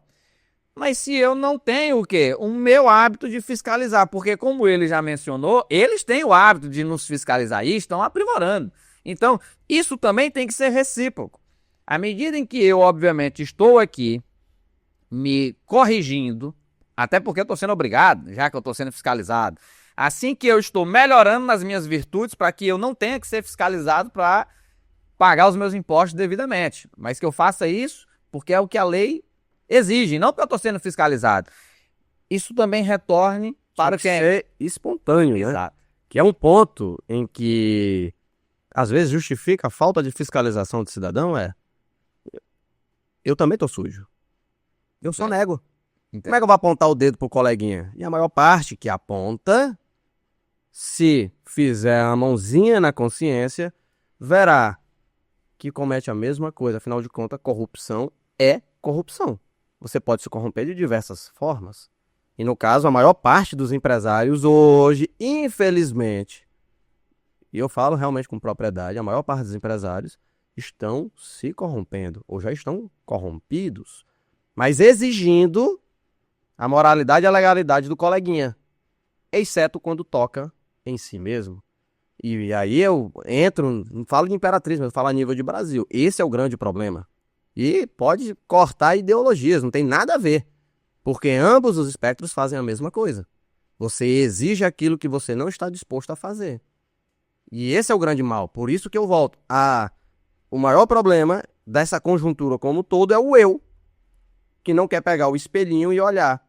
mas se eu não tenho o quê? O meu hábito de fiscalizar, porque como ele já mencionou, eles têm o hábito de nos fiscalizar e estão aprimorando. Então, isso também tem que ser recíproco. À medida em que eu, obviamente, estou aqui me corrigindo, até porque eu estou sendo obrigado, já que eu estou sendo fiscalizado, assim que eu estou melhorando nas minhas virtudes para que eu não tenha que ser fiscalizado para pagar os meus impostos devidamente, mas que eu faça isso porque é o que a lei exige, não porque eu estou sendo fiscalizado. Isso também retorne para o que é espontâneo, né? Exato. Que é um ponto em que às vezes justifica a falta de fiscalização do cidadão eu também tô sujo. Eu só nego. Entendo. Como é que eu vou apontar o dedo pro coleguinha? E a maior parte que aponta, se fizer a mãozinha na consciência, verá que comete a mesma coisa. Afinal de contas, corrupção é corrupção. Você pode se corromper de diversas formas. E no caso, a maior parte dos empresários hoje, infelizmente, e eu falo realmente com propriedade, a maior parte dos empresários estão se corrompendo, ou já estão corrompidos, mas exigindo a moralidade e a legalidade do coleguinha, exceto quando toca em si mesmo. E aí eu entro, não falo de imperatriz, mas eu falo a nível de Brasil. Esse é o grande problema. E pode cortar ideologias, não tem nada a ver. Porque ambos os espectros fazem a mesma coisa. Você exige aquilo que você não está disposto a fazer. E esse é o grande mal. Por isso que eu volto. O maior problema dessa conjuntura como um todo é o eu, que não quer pegar o espelhinho e olhar.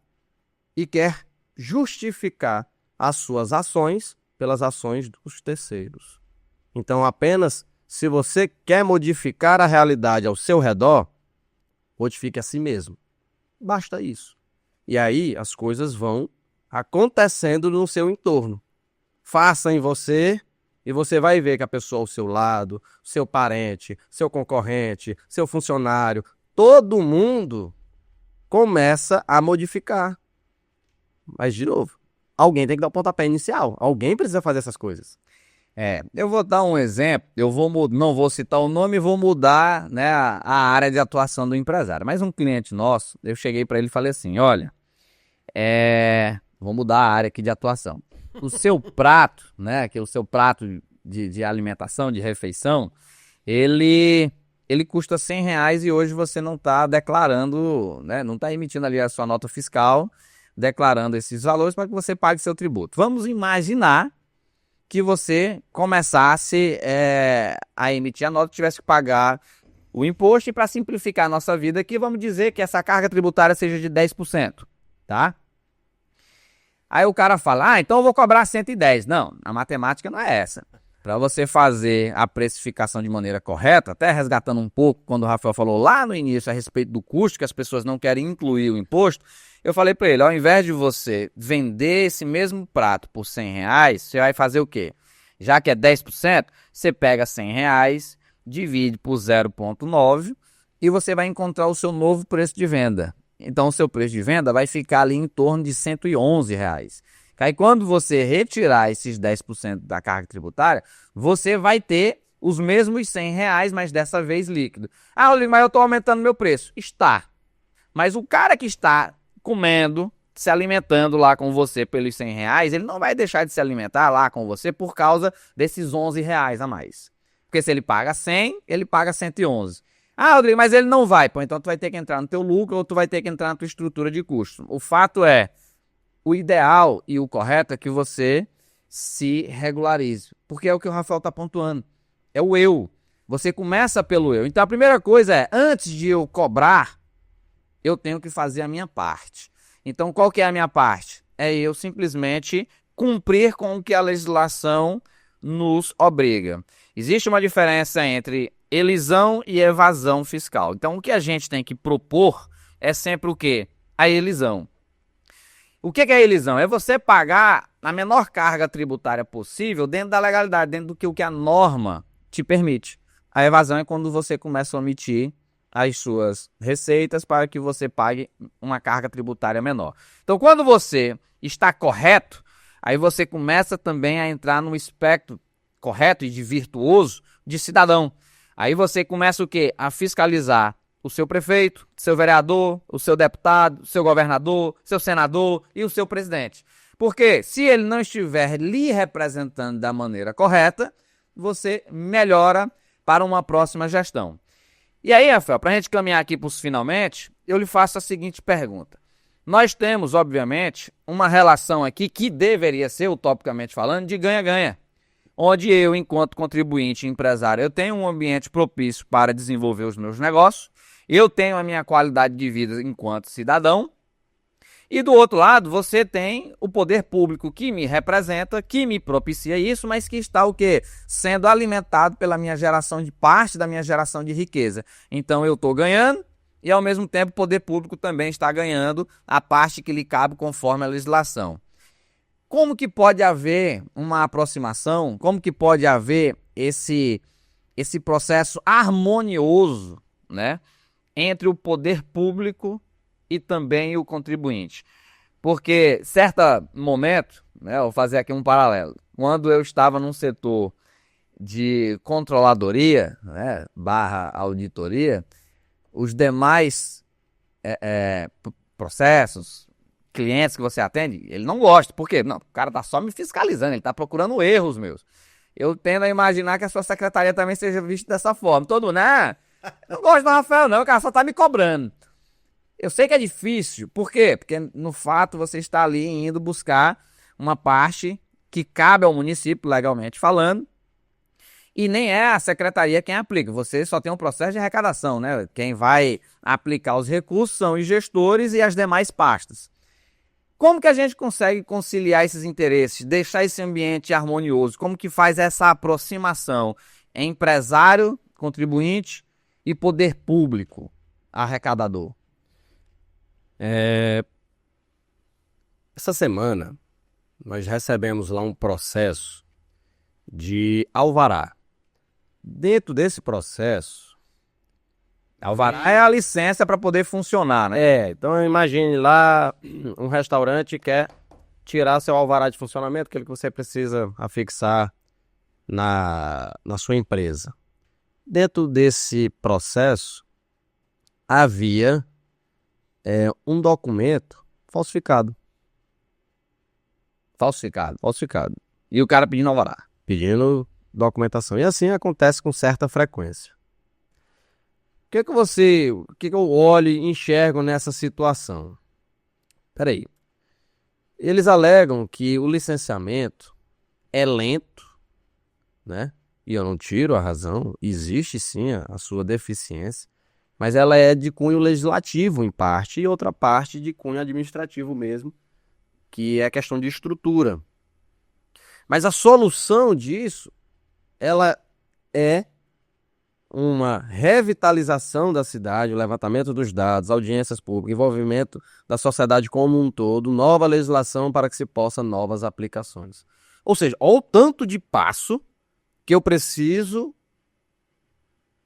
E quer justificar as suas ações pelas ações dos terceiros. Então, apenas se você quer modificar a realidade ao seu redor, modifique a si mesmo. Basta isso. E aí as coisas vão acontecendo no seu entorno. Faça em você e você vai ver que a pessoa ao seu lado, seu parente, seu concorrente, seu funcionário, todo mundo começa a modificar. Mas, de novo, alguém tem que dar o pontapé inicial. Alguém precisa fazer essas coisas. Eu vou dar um exemplo, não vou citar o nome e vou mudar, né, a área de atuação do empresário. Mas um cliente nosso, eu cheguei para ele e falei assim, olha, vou mudar a área aqui de atuação. O seu prato, né, que é o seu prato de alimentação, de refeição, ele custa R$100 e hoje você não está declarando, né, não está emitindo ali a sua nota fiscal, declarando esses valores para que você pague seu tributo. Vamos imaginar que você começasse a emitir a nota, tivesse que pagar o imposto, e para simplificar a nossa vida aqui, vamos dizer que essa carga tributária seja de 10%, tá? Aí o cara fala, então eu vou cobrar 110. Não, a matemática não é essa. Para você fazer a precificação de maneira correta, até resgatando um pouco quando o Rafael falou lá no início a respeito do custo, que as pessoas não querem incluir o imposto, eu falei para ele, ao invés de você vender esse mesmo prato por R$100, você vai fazer o quê? Já que é 10%, você pega R$100, divide por 0,9 e você vai encontrar o seu novo preço de venda. Então o seu preço de venda vai ficar ali em torno de R$111. Aí quando você retirar esses 10% da carga tributária, você vai ter os mesmos R$ 100, mas dessa vez líquido. Ah, Rodrigo, mas eu estou aumentando meu preço. Está. Mas o cara que está comendo, se alimentando lá com você pelos R$ 100, ele não vai deixar de se alimentar lá com você por causa desses R$ 11 a mais. Porque se ele paga 100, ele paga 111. Ah, Rodrigo, mas ele não vai. Pô, então tu vai ter que entrar no teu lucro ou tu vai ter que entrar na tua estrutura de custo. O fato é, o ideal e o correto é que você se regularize. Porque é o que o Rafael está pontuando. É o eu. Você começa pelo eu. Então a primeira coisa é, antes de eu cobrar, eu tenho que fazer a minha parte. Então qual que é a minha parte? É eu simplesmente cumprir com o que a legislação nos obriga. Existe uma diferença entre elisão e evasão fiscal. Então o que a gente tem que propor é sempre o quê? A elisão. O que é a elisão? É você pagar a menor carga tributária possível dentro da legalidade, dentro do que o que a norma te permite. A evasão é quando você começa a omitir as suas receitas para que você pague uma carga tributária menor. Então, quando você está correto, aí você começa também a entrar no espectro correto e de virtuoso de cidadão. Aí você começa o quê? A fiscalizar o seu prefeito, seu vereador, o seu deputado, o seu governador, seu senador e o seu presidente. Porque se ele não estiver lhe representando da maneira correta, você melhora para uma próxima gestão. E aí, Rafael, para a gente caminhar aqui para os finalmente, eu lhe faço a seguinte pergunta. Nós temos, obviamente, uma relação aqui que deveria ser, utopicamente falando, de ganha-ganha. Onde eu, enquanto contribuinte e empresário, eu tenho um ambiente propício para desenvolver os meus negócios, eu tenho a minha qualidade de vida enquanto cidadão, e do outro lado, você tem o poder público que me representa, que me propicia isso, mas que está o quê? Sendo alimentado pela minha geração de parte da minha geração de riqueza. Então eu estou ganhando e ao mesmo tempo o poder público também está ganhando a parte que lhe cabe conforme a legislação. Como que pode haver uma aproximação? Como que pode haver esse processo harmonioso, né, entre o poder público e também o contribuinte? Porque, certo momento, né, eu vou fazer aqui um paralelo, quando eu estava num setor de controladoria, né, / auditoria, os demais processos, clientes que você atende, ele não gosta. Por quê? Não, o cara tá só me fiscalizando, ele tá procurando erros meus. Eu tendo a imaginar que a sua secretaria também seja vista dessa forma. Todo mundo, não gosto do Rafael não, o cara só tá me cobrando. Eu sei que é difícil. Por quê? Porque no fato você está ali indo buscar uma parte que cabe ao município, legalmente falando, e nem é a secretaria quem aplica. Você só tem um processo de arrecadação, né? Quem vai aplicar os recursos são os gestores e as demais pastas. Como que a gente consegue conciliar esses interesses, deixar esse ambiente harmonioso? Como que faz essa aproximação empresário, contribuinte e poder público, arrecadador? Essa semana, nós recebemos lá um processo de alvará. Dentro desse processo... Alvará é a licença para poder funcionar, né? Então imagine lá, um restaurante quer tirar seu alvará de funcionamento, aquele que você precisa afixar na sua empresa. Dentro desse processo, havia um documento falsificado. Falsificado. E o cara pedindo alvará. Pedindo documentação. E assim acontece com certa frequência. O que eu olho e enxergo nessa situação? Peraí. Eles alegam que o licenciamento é lento, né? E eu não tiro a razão. Existe sim a sua deficiência. Mas ela é de cunho legislativo em parte e outra parte de cunho administrativo mesmo, que é questão de estrutura. Mas a solução disso, ela é uma revitalização da cidade, o levantamento dos dados, audiências públicas, envolvimento da sociedade como um todo, nova legislação para que se possa novas aplicações. Ou seja, olha o tanto de passo que eu preciso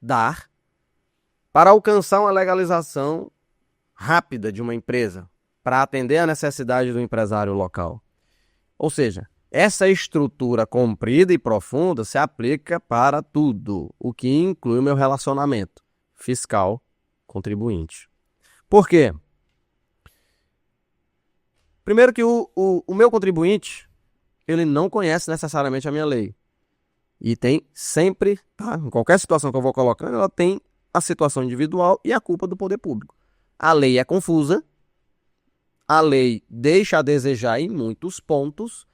dar para alcançar uma legalização rápida de uma empresa, para atender a necessidade do empresário local. Ou seja, essa estrutura comprida e profunda se aplica para tudo, o que inclui o meu relacionamento fiscal-contribuinte. Por quê? Primeiro que o meu contribuinte, ele não conhece necessariamente a minha lei. E tem sempre, tá? Em qualquer situação que eu vou colocando, ela tem a situação individual e a culpa do poder público. A lei é confusa, a lei deixa a desejar em muitos pontos,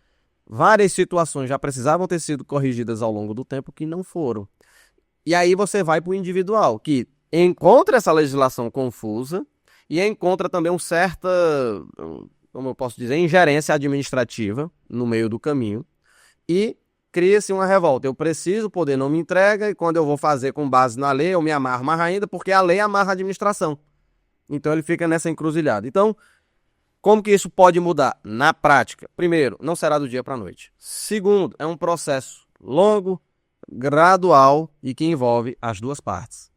várias situações já precisavam ter sido corrigidas ao longo do tempo que não foram. E aí você vai para o individual, que encontra essa legislação confusa e encontra também um certa, como eu posso dizer, ingerência administrativa no meio do caminho e cria-se uma revolta. Eu preciso, o poder não me entrega e quando eu vou fazer com base na lei, eu me amarro mais ainda porque a lei amarra a administração. Então ele fica nessa encruzilhada. Então, como que isso pode mudar? Na prática, primeiro, não será do dia para a noite. Segundo, é um processo longo, gradual e que envolve as duas partes.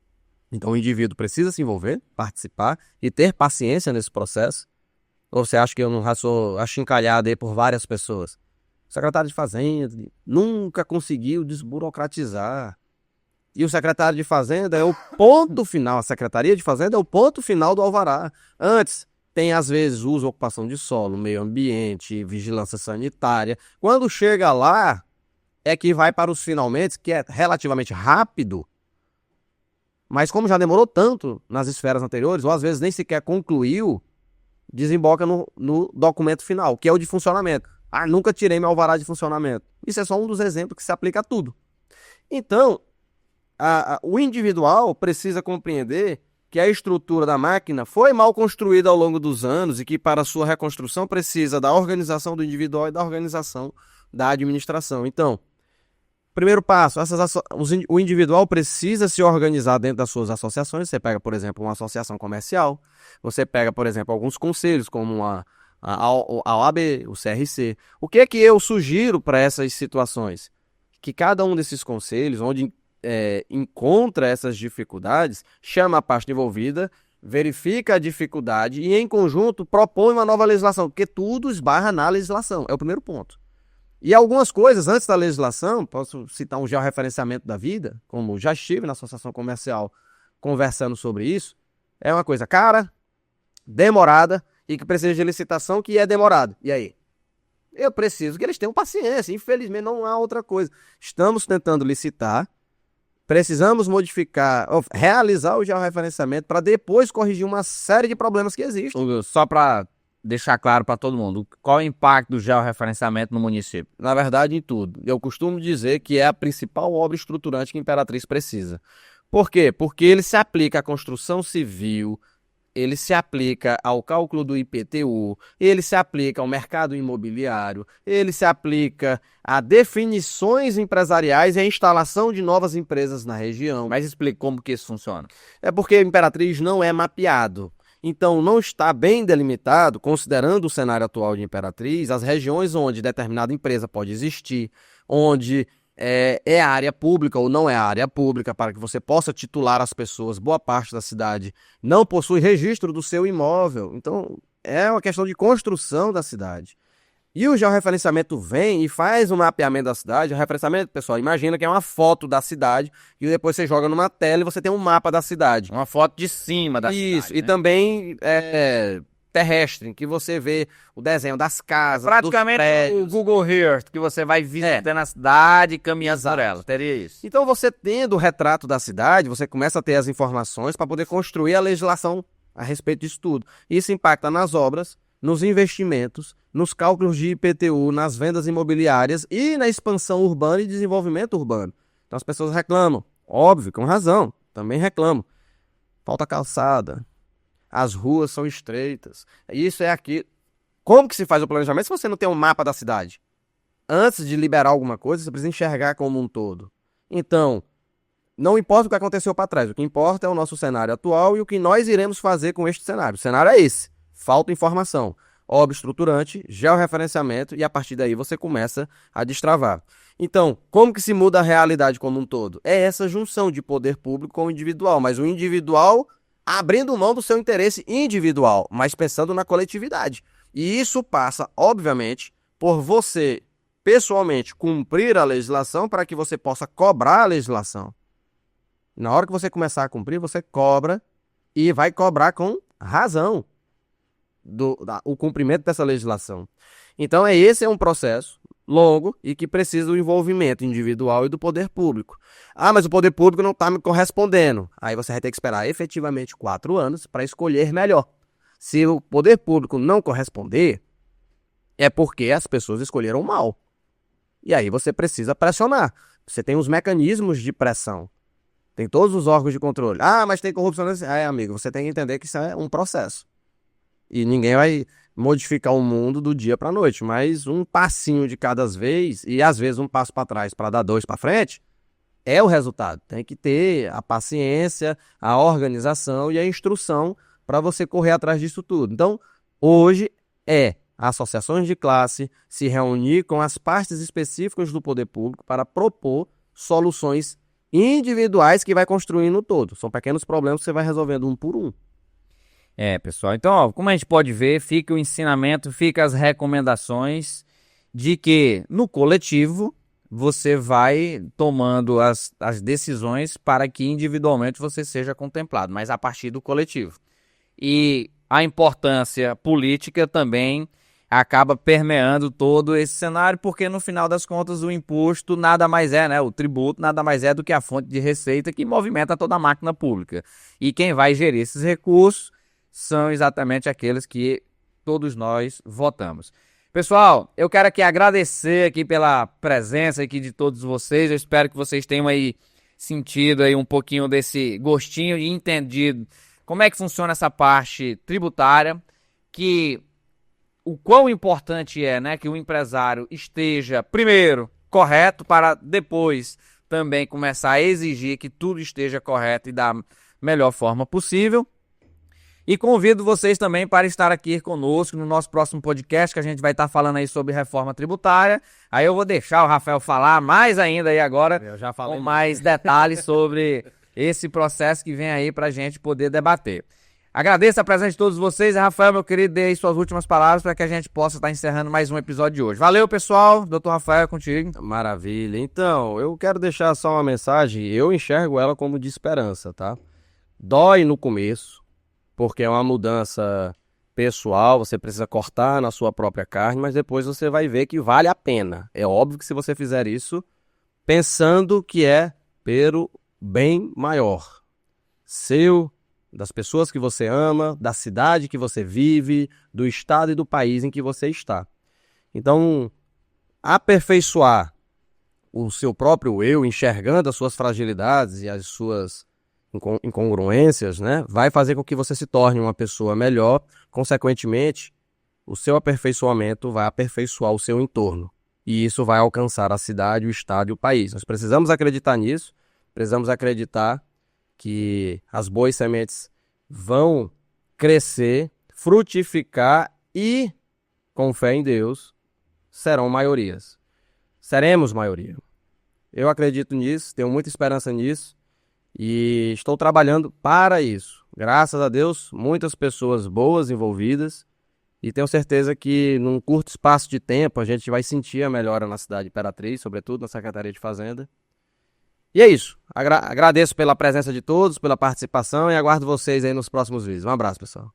Então o indivíduo precisa se envolver, participar e ter paciência nesse processo. Ou você acha que eu não sou achincalhado aí por várias pessoas? O secretário de Fazenda nunca conseguiu desburocratizar. E o secretário de Fazenda é o ponto final, a Secretaria de Fazenda é o ponto final do alvará. Antes, tem às vezes uso, ocupação de solo, meio ambiente, vigilância sanitária. Quando chega lá, é que vai para os finalmente, que é relativamente rápido. Mas como já demorou tanto nas esferas anteriores, ou às vezes nem sequer concluiu, desemboca no documento final, que é o de funcionamento. Ah, nunca tirei meu alvará de funcionamento. Isso é só um dos exemplos que se aplica a tudo. Então, o individual precisa compreender que a estrutura da máquina foi mal construída ao longo dos anos e que para sua reconstrução precisa da organização do individual e da organização da administração. Então, primeiro passo, o individual precisa se organizar dentro das suas associações. Você pega, por exemplo, uma associação comercial, você pega, por exemplo, alguns conselhos, como a OAB, o CRC. O que é que eu sugiro para essas situações? Que cada um desses conselhos, onde encontra essas dificuldades, chama a parte envolvida, verifica a dificuldade e, em conjunto, propõe uma nova legislação, porque tudo esbarra na legislação. É o primeiro ponto. E algumas coisas antes da legislação, posso citar um georreferenciamento da vida, como já estive na associação comercial conversando sobre isso, é uma coisa cara, demorada e que precisa de licitação, que é demorado. E aí? Eu preciso que eles tenham paciência, infelizmente não há outra coisa. Estamos tentando licitar, precisamos modificar, realizar o georreferenciamento para depois corrigir uma série de problemas que existem. Só para deixar claro para todo mundo, qual é o impacto do georreferenciamento no município? Na verdade, em tudo. Eu costumo dizer que é a principal obra estruturante que a Imperatriz precisa. Por quê? Porque ele se aplica à construção civil, ele se aplica ao cálculo do IPTU, ele se aplica ao mercado imobiliário, ele se aplica a definições empresariais e a instalação de novas empresas na região. Mas explica como que isso funciona. É porque a Imperatriz não é mapeado. Então, não está bem delimitado, considerando o cenário atual de Imperatriz, as regiões onde determinada empresa pode existir, onde é área pública ou não é área pública, para que você possa titular as pessoas. Boa parte da cidade não possui registro do seu imóvel. Então, é uma questão de construção da cidade. E o georreferenciamento vem e faz um mapeamento da cidade. O referenciamento, pessoal, imagina que é uma foto da cidade e depois você joga numa tela e você tem um mapa da cidade. Uma foto de cima da cidade. Isso, e também terrestre, em que você vê o desenho das casas, praticamente dos prédios. O Google Earth, que você vai visitando a cidade e caminhando por ela. Teria isso. Então, você tendo o retrato da cidade, você começa a ter as informações para poder construir a legislação a respeito disso tudo. Isso impacta nas obras, nos investimentos, nos cálculos de IPTU, nas vendas imobiliárias e na expansão urbana e desenvolvimento urbano. Então as pessoas reclamam, óbvio, com razão, também reclamam. Falta calçada, as ruas são estreitas, isso é aquilo. Como que se faz o planejamento se você não tem um mapa da cidade? Antes de liberar alguma coisa, você precisa enxergar como um todo. Então, não importa o que aconteceu para trás, o que importa é o nosso cenário atual e o que nós iremos fazer com este cenário. O cenário é esse, falta informação. Obra estruturante, georreferenciamento e a partir daí você começa a destravar. Então, como que se muda a realidade como um todo? É essa junção de poder público com o individual, mas o individual abrindo mão do seu interesse individual, mas pensando na coletividade. E isso passa, obviamente, por você pessoalmente cumprir a legislação para que você possa cobrar a legislação. Na hora que você começar a cumprir, você cobra e vai cobrar com razão o cumprimento dessa legislação. Então, esse é um processo longo e que precisa do envolvimento individual e do poder público. Ah, mas o poder público não está me correspondendo. Aí você vai ter que esperar efetivamente 4 anos para escolher melhor. Se o poder público não corresponder, é porque as pessoas escolheram mal. E aí você precisa pressionar. Você tem os mecanismos de pressão. Tem todos os órgãos de controle. Ah, mas tem corrupção. Amigo, você tem que entender que isso é um processo. E ninguém vai modificar o mundo do dia para a noite, mas um passinho de cada vez, e às vezes um passo para trás para dar 2 para frente, é o resultado. Tem que ter a paciência, a organização e a instrução para você correr atrás disso tudo. Então, hoje associações de classe se reunir com as partes específicas do poder público para propor soluções individuais que vai construindo todo. São pequenos problemas que você vai resolvendo um por um. Pessoal, então, ó, como a gente pode ver, fica o ensinamento, fica as recomendações de que no coletivo você vai tomando as decisões para que individualmente você seja contemplado, mas a partir do coletivo. E a importância política também acaba permeando todo esse cenário, porque no final das contas o imposto nada mais é, né? O tributo nada mais é do que a fonte de receita que movimenta toda a máquina pública. E quem vai gerir esses recursos são exatamente aqueles que todos nós votamos. Pessoal, eu quero aqui agradecer aqui pela presença aqui de todos vocês. Eu espero que vocês tenham aí sentido aí um pouquinho desse gostinho e entendido como é que funciona essa parte tributária, que o quão importante é, né, que o empresário esteja, primeiro, correto, para depois também começar a exigir que tudo esteja correto e da melhor forma possível. E convido vocês também para estar aqui conosco no nosso próximo podcast, que a gente vai estar falando aí sobre reforma tributária. Aí eu vou deixar o Rafael falar mais ainda aí agora, com mais detalhes sobre esse processo que vem aí para a gente poder debater. Agradeço a presença de todos vocês. Rafael, meu querido, dê aí suas últimas palavras para que a gente possa estar encerrando mais um episódio de hoje. Valeu, pessoal. Doutor Rafael, é contigo. Maravilha. Então, eu quero deixar só uma mensagem. Eu enxergo ela como de esperança, tá? Dói no começo, porque é uma mudança pessoal, você precisa cortar na sua própria carne, mas depois você vai ver que vale a pena. É óbvio que se você fizer isso, pensando que é pelo bem maior. Seu, das pessoas que você ama, da cidade que você vive, do estado e do país em que você está. Então, aperfeiçoar o seu próprio eu, enxergando as suas fragilidades e as suas incongruências, né, vai fazer com que você se torne uma pessoa melhor. Consequentemente, o seu aperfeiçoamento vai aperfeiçoar o seu entorno. E isso vai alcançar a cidade, o estado e o país. Nós precisamos acreditar nisso, precisamos acreditar que as boas sementes vão crescer, frutificar e, com fé em Deus, serão maiorias. Seremos maioria. Eu acredito nisso, tenho muita esperança nisso. E estou trabalhando para isso. Graças a Deus, muitas pessoas boas envolvidas. E tenho certeza que num curto espaço de tempo a gente vai sentir a melhora na cidade de Imperatriz, sobretudo na Secretaria de Fazenda. E é isso. Agradeço pela presença de todos, pela participação e aguardo vocês aí nos próximos vídeos. Um abraço, pessoal.